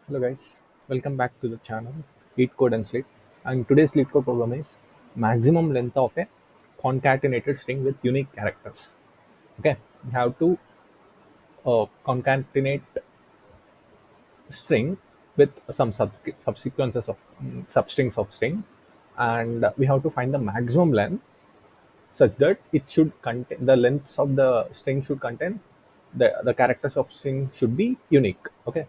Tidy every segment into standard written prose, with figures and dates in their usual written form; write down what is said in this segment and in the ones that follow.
Hello guys, welcome back to the channel LeetCode and Slit. And today's LeetCode problem is maximum length of a concatenated string with unique characters. Okay, we have to concatenate string with some subsequences of substrings of string, and we have to find the maximum length such that it should contain the lengths of the string should contain the characters of string should be unique. Okay,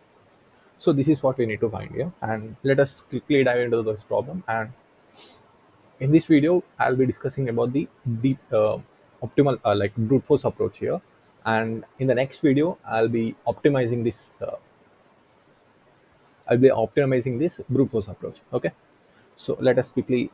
so this is what we need to find here, and let us quickly dive into this problem. And in this video I'll be discussing about the deep optimal like brute force approach here, and in the next video I'll be optimizing this brute force approach. Okay, so let us quickly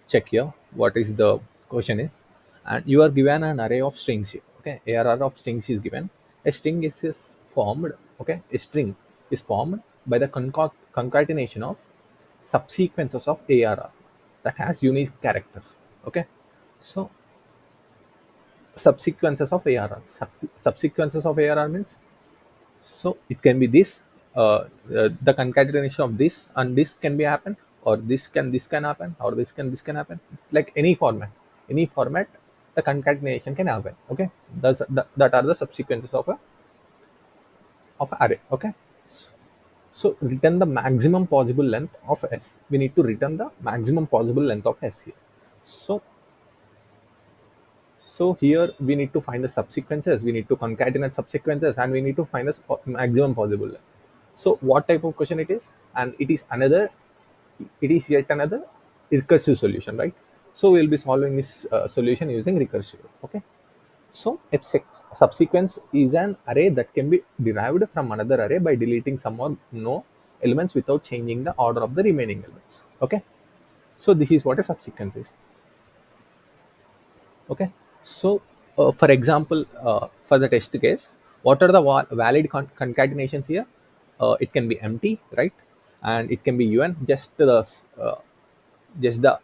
check here what is the question is. And you are given an array of strings here. Okay, arr of strings is given. A string is formed. Okay, a string is formed by the concatenation of subsequences of arr that has unique characters. Okay, so subsequences of arr means, so it can be this, the concatenation of this and this can be happen, or this can happen, or this can happen, like any format the concatenation can happen. Okay, that are the subsequences of array. Okay, so return the maximum possible length of s. We need to return the maximum possible length of s here. So here we need to find the subsequences, we need to concatenate subsequences, and we need to find the maximum possible length. So what type of question it is? And it is yet another recursive solution, right? So we'll be solving this solution using recursive. Okay, so a subsequence is an array that can be derived from another array by deleting some or no elements without changing the order of the remaining elements. Okay, so this is what a subsequence is. Okay, so for example, for the test case, what are the valid concatenations here? It can be empty, right? And it can be un, just the just the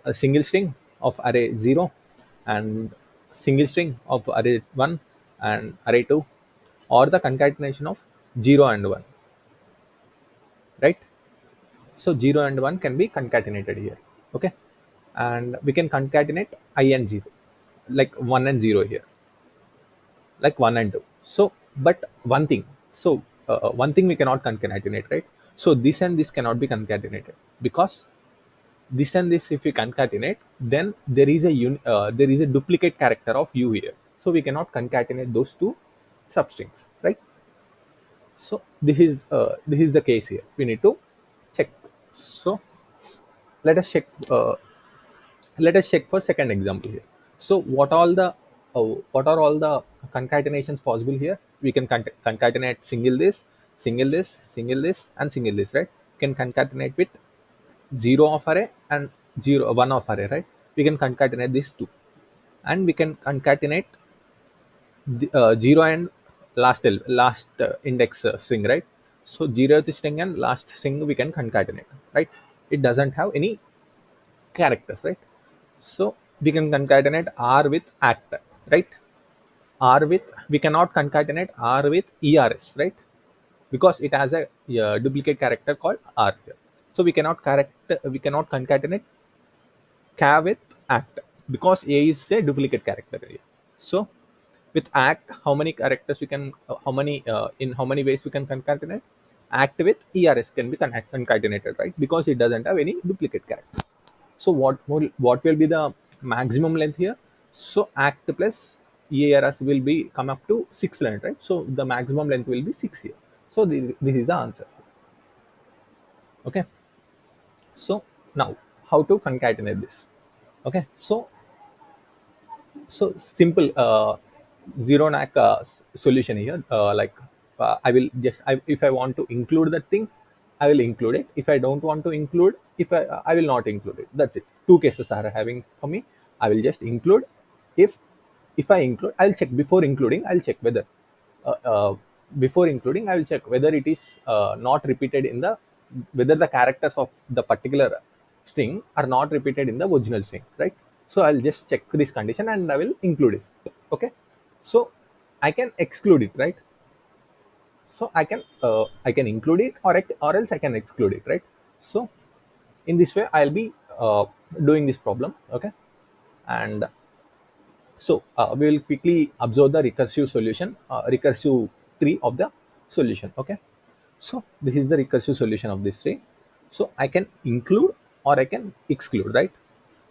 a single string of array 0, and single string of array 1 and array 2, or the concatenation of 0 and 1, right? So 0 and 1 can be concatenated here. Okay, and we can concatenate I and 0, like 1 and 0 here, like 1 and 2. So but one thing we cannot concatenate, right? So this and this cannot be concatenated, because this and this, if we concatenate, then there is a duplicate character of u here, so we cannot concatenate those two substrings, right? So this is the case here, we need to check. So let us check let us check for second example here. So what are all the concatenations possible here? We can concatenate single this, single this, single this, and single this, right? Can concatenate with 0 of array and 1 of array, right? We can concatenate these two, and we can concatenate 0 and last index string, right? So 0th string and last string we can concatenate, right? It doesn't have any characters, right? So we can concatenate R with act, right? R with, we cannot concatenate R with ERS, right? Because it has a duplicate character called R here. So we cannot concatenate ca with act, because A is a duplicate character here. So with act, how many characters we can, how many in how many ways we can concatenate? Act with ERS can be concatenated, right? Because it doesn't have any duplicate characters. So what will be the maximum length here? So act plus ERS will be come up to 6 length, right? So the maximum length will be 6 here. So this is the answer. Okay. So now how to concatenate this? Okay. So simple zero knack solution here. I will just, if I want to include that thing, I will include it. If I don't want to include, if I will not include it. That's it. Two cases are having for me. I will just include. If if I include, I'll check before including. I'll check whether uh, uh, before including, I will check whether it is not repeated in the, whether the characters of the particular string are not repeated in the original string, right? So I'll just check this condition and I will include it. Okay, so I can exclude it, right? So I can include it, or else I can exclude it, right? So in this way I'll be doing this problem. Okay. And so we will quickly observe the recursive solution, recursive tree of the solution. Okay. So this is the recursive solution of this tree. So I can include or I can exclude, right?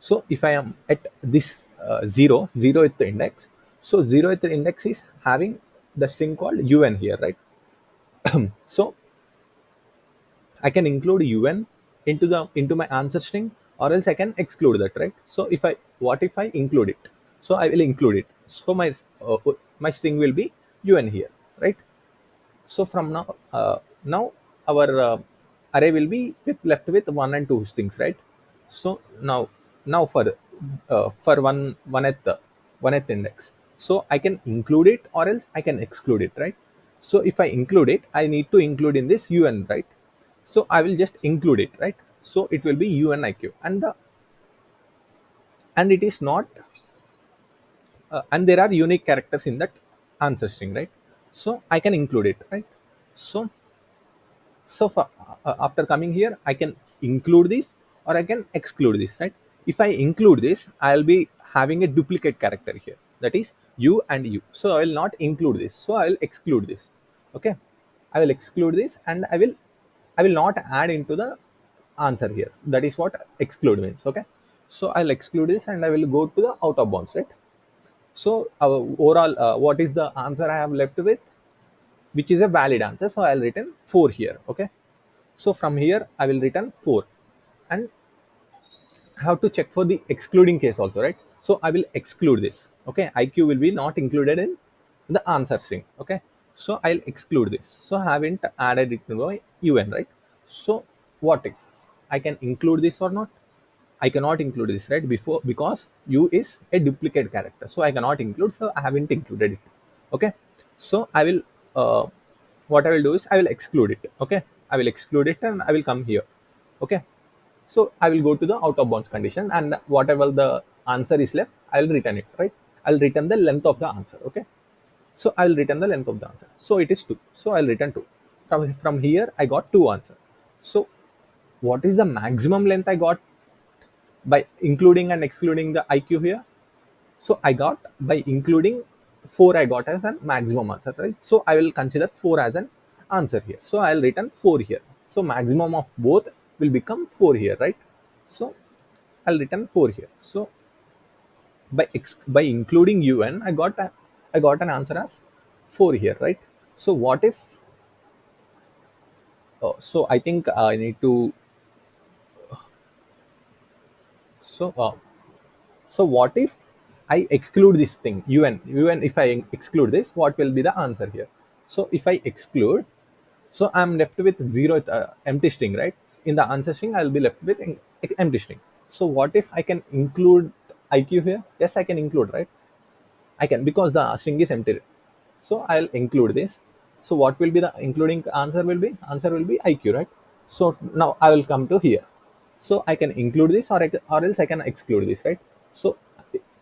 So if I am at this zeroth index, so zeroth index is having the string called un here, right? So I can include un into my answer string, or else I can exclude that, right? So if I what if I include it? So I will include it. So my string will be un here, right? So from now our array will be left with one and two strings, right? So now for one at index, so I can include it or else I can exclude it, right? So if I include it, I need to include in this un, right? So I will just include it, right? So it will be uniq, and it is not and there are unique characters in that answer string, right? So I can include it, right? So after coming here, I can include this or I can exclude this, right? If I include this, I'll be having a duplicate character here, that is you and you. So I will not include this, so I will exclude this. Okay. I will exclude this, and I will not add into the answer here. That is what exclude means. Okay. So I'll exclude this and I will go to the out of bounds, right? So our overall, what is the answer I have left with, which is a valid answer? So I'll return 4 here. Okay. So from here I will return 4, and I have to check for the excluding case also, right? So I will exclude this. Okay, IQ will be not included in the answer string. Okay, so I'll exclude this. So I haven't added it to my UN, right? So what if I can include this or not? I cannot include this, right? Before, because U is a duplicate character, so I cannot include. So I haven't included it. Okay, so I will. What I will do is I will exclude it. Okay, I will exclude it and I will come here. Okay, so I will go to the out of bounds condition, and whatever the answer is left, I will return it, right? I'll return the length of the answer. Okay, so I'll return the length of the answer. So it is 2. So I'll return 2. From here, I got 2 answer. So what is the maximum length I got by including and excluding the IQ here? So I got, by including 4, I got as a maximum answer, right? So I will consider 4 as an answer here. So I'll return 4 here. So maximum of both will become 4 here, right? So I'll return 4 here. So by including un, I got an answer as 4 here, right? So what if? So I think I need to. So so what if I exclude this thing un? If I exclude this, what will be the answer here? So if I exclude, so I'm left with 0 empty string, right? In the answer string, I'll be left with empty string. So what if I can include IQ here? Yes, I can include, right? I can, because the string is empty. So I'll include this. So what will be the including answer will be? Answer will be IQ, right? So now I will come to here. So I can include this, or else I can exclude this, right? So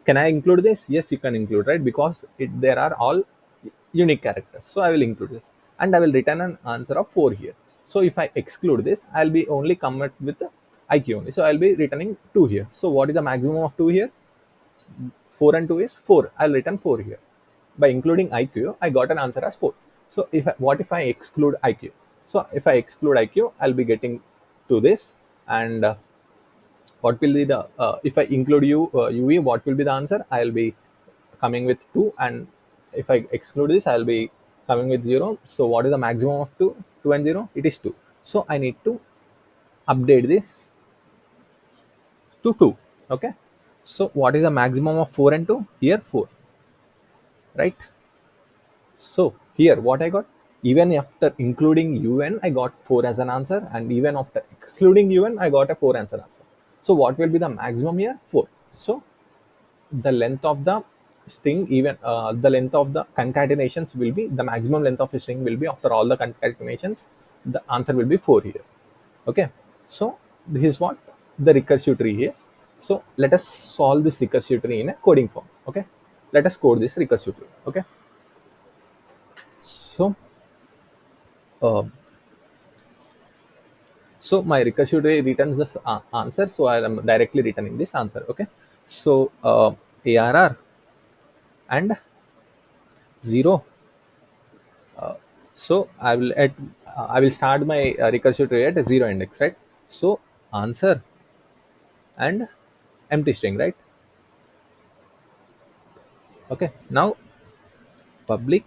can I include this? Yes, you can include, right? Because there are all unique characters. So I will include this, and I will return an answer of 4 here. So if I exclude this, I'll be only come with the IQ only. So I'll be returning 2 here. So what is the maximum of 2 here? 4 and 2 is 4. I'll return 4 here. By including IQ, I got an answer as 4. So what if I exclude IQ? So if I exclude IQ, I'll be getting to this. And what will be the, if I include UE, what will be the answer? I'll be coming with 2. And if I exclude this, I'll be coming with 0. So what is the maximum of 2? 2 and 0? It is 2. So I need to update this to 2. Okay. So what is the maximum of 4 and 2? Here 4, right? So here what I got, even after including un, I got 4 as an answer, and even after excluding un, I got a 4 as an answer. So what will be the maximum here? 4. So the length of the string, even the length of the concatenations will be, the maximum length of the string will be, after all the concatenations, the answer will be 4 here. Okay. So this is what the recursive tree is. So let us solve this recursive tree in a coding form. Okay. Let us code this recursive tree. Okay. So Um, so my recursive array returns this answer, so I am directly returning this answer. Okay, so arr and 0. So I will start my recursive array at a 0 index, right? So answer and empty string, right? Okay, now public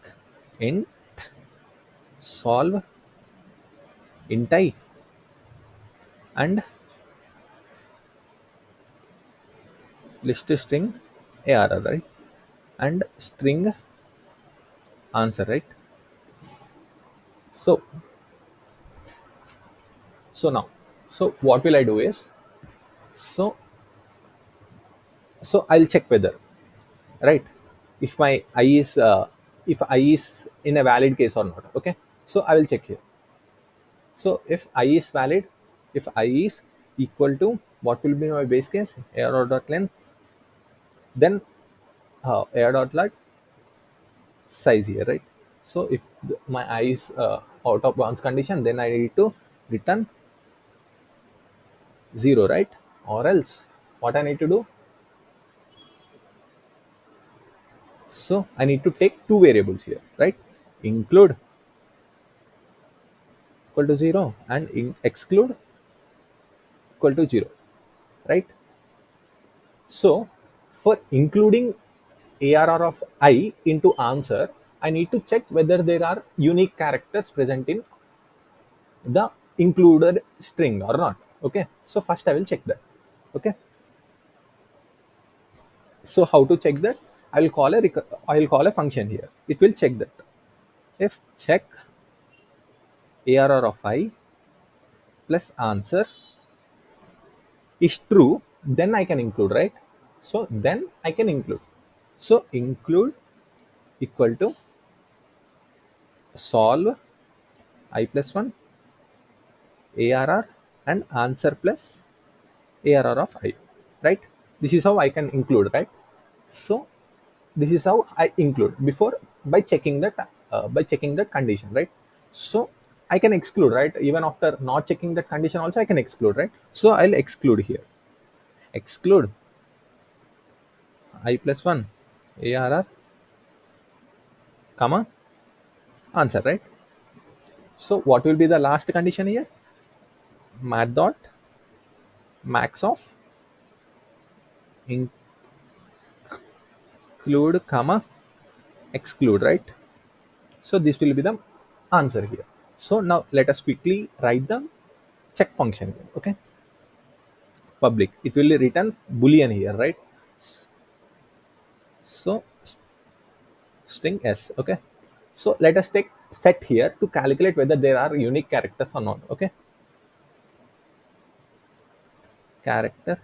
int solve int I and list string arr, right? And string answer, right? So now, so what will I do is, so I'll check whether, right, if my I is if I is in a valid case or not. Okay, so I will check here. So if I is valid, if I is equal to, what will be my base case, arrow dot length, then arrow dot length size here, right? So if my I is out of bounds condition, then I need to return 0, right? Or else what I need to do, so I need to take two variables here, right? Include equal to 0 and exclude equal to 0, right? So for including arr of I into answer, I need to check whether there are unique characters present in the included string or not. Okay, so first I will check that. Okay, so how to check that? I will call a function here. It will check that. If check arr of I plus answer is true, then I can include, right? So then I can include. So include equal to solve I plus 1 arr and answer plus arr of I, right? This is how I can include, right? So this is how I include before, by checking that condition, right? So I can exclude, right? Even after not checking that condition also I can exclude, right? So I'll exclude here. Exclude I plus 1 arr comma answer, right? So what will be the last condition here? Math dot max of include comma exclude, right? So this will be the answer here. So now let us quickly write the check function here. Okay, public, it will return boolean here, right? So string s. Okay, so let us take set here to calculate whether there are unique characters or not. Okay, character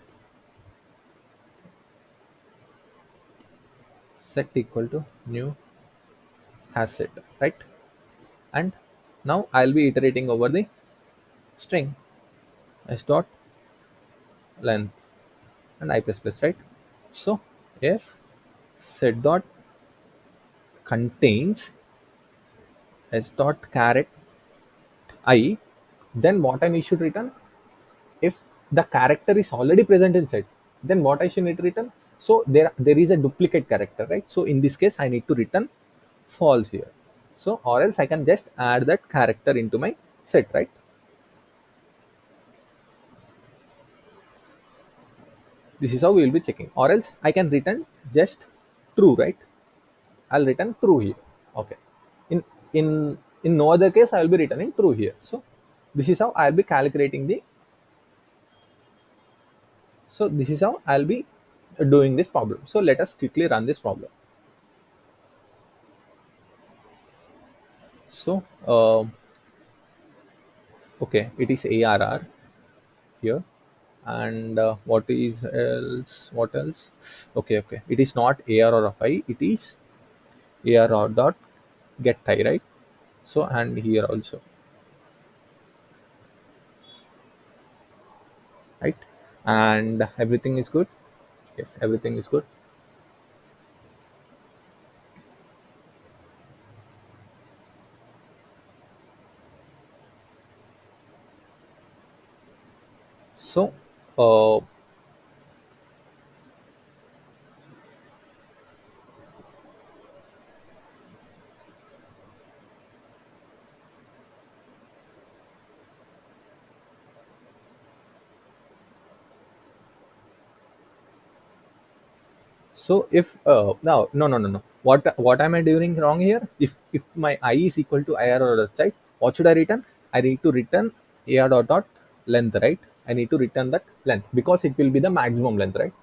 set equal to new has set, right? And now I'll be iterating over the string s dot length and I plus plus, right? So if set dot contains s dot caret I, then what I should return? If the character is already present in set, then what I should need to return? So there is a duplicate character, right? So in this case I need to return false here. So or else I can just add that character into my set, right? This is how we will be checking. Or else I can return just true, right? I'll return true here. Okay. In no other case I will be returning true here. So this is how I'll be calculating the, so this is how I'll be doing this problem. So let us quickly run this problem. So okay, it is arr here, and what else? Okay, okay, it is not arr of I, it is arr dot get I, right? So and here also, right? And everything is good. Yes, everything is good. So uh, so if no, what am I doing wrong here? If my I is equal to ir or outside, what should I return? I need to return ar dot length, right? I need to return that length because it will be the maximum length, right?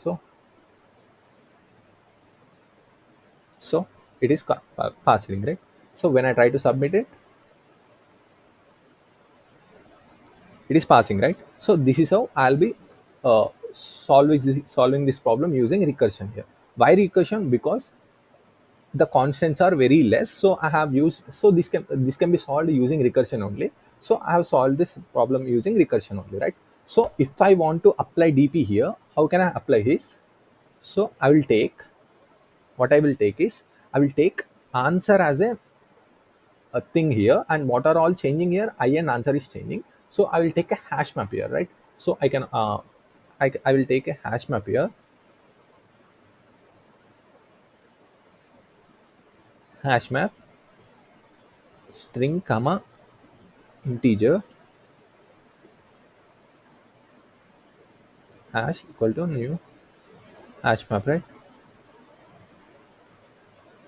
So so it is passing, right? So when I try to submit it, it is passing, right? So this is how I'll be solving this problem using recursion here. Why recursion? Because the constants are very less, so I have used, so this can be solved using recursion only. So I have solved this problem using recursion only, right? So if I want to apply dp here, how can I apply this? So I will take, what I will take is, I will take answer as a thing here, and what are all changing here, I and answer is changing. So I will take a hash map here, right? So I can I will take a hash map here, hash map string comma integer hash equal to new hash map, right?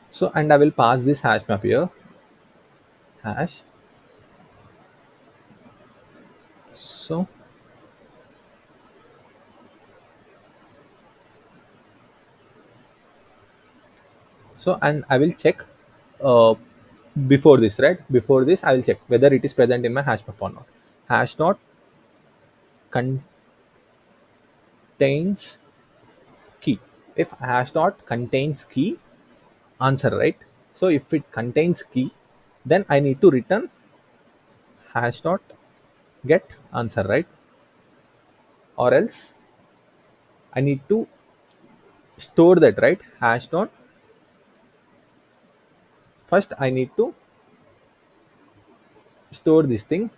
So and I will pass this hash map here, hash. So and I will check uh, before this, right? Before this I will check whether it is present in my hash map or not. Hash dot contains key. If hash dot contains key, answer, right? So if it contains key, then I need to return hash dot get answer, right? Or else I need to store that, right? Hash dot, first I need to store this thing,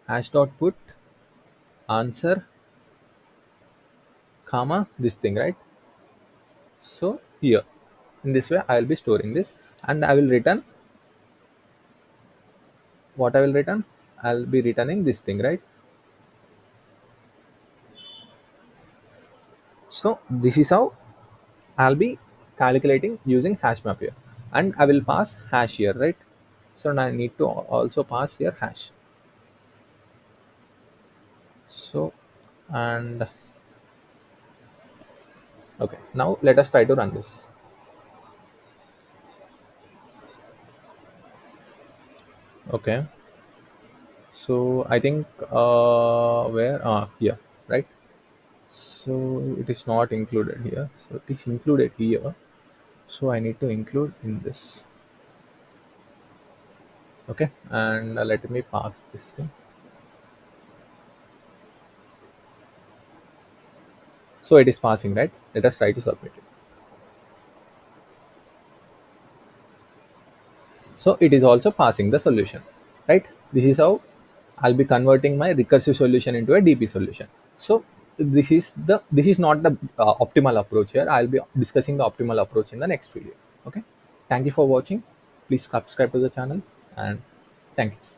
hash dot put answer comma this thing, right? So here, in this way I will be storing this, and I will return, what I will return, I'll be returning this thing, right? So this is how I'll be calculating using hash map here, and I will pass hash here, right? So now I need to also pass here hash. So and okay, now let us try to run this. Okay, so I think where here, right? So it is not included here, so it is included here. So I need to include in this. Okay, and let me pass this thing. So it is passing, right? Let us try to submit it. So it is also passing the solution, right? This is how I'll be converting my recursive solution into a dp solution. So this is not the optimal approach here. I'll be discussing the optimal approach in the next video. Okay, thank you for watching. Please subscribe to the channel, and thank you.